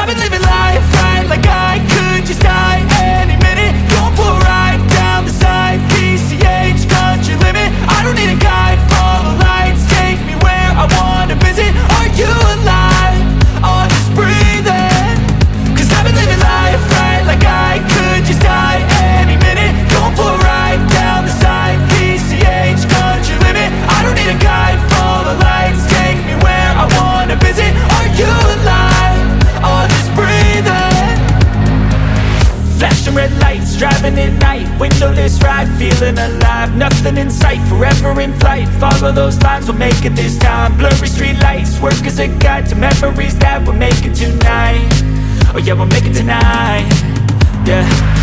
I've been living life right, like I could just die any minute. Going for a ride down the side, PCH, country limit. I don't need a guide, follow lights, take me where I wanna visit. Are you alive? Or just breathing? Cause I've been living life right, like I could just die any minute. Going for a ride down the side, PCH, country limit. I don't need a guide, follow lights, take me where I wanna visit. Are you alive? Or just breathing? Flashing red lights, driving at night, windowless ride, feeling alive. Nothing in sight, forever in flight. Follow those lines, we'll make it this time. Blurry street lights, work as a guide to memories that we're making tonight. Oh yeah, we'll make it tonight. Yeah.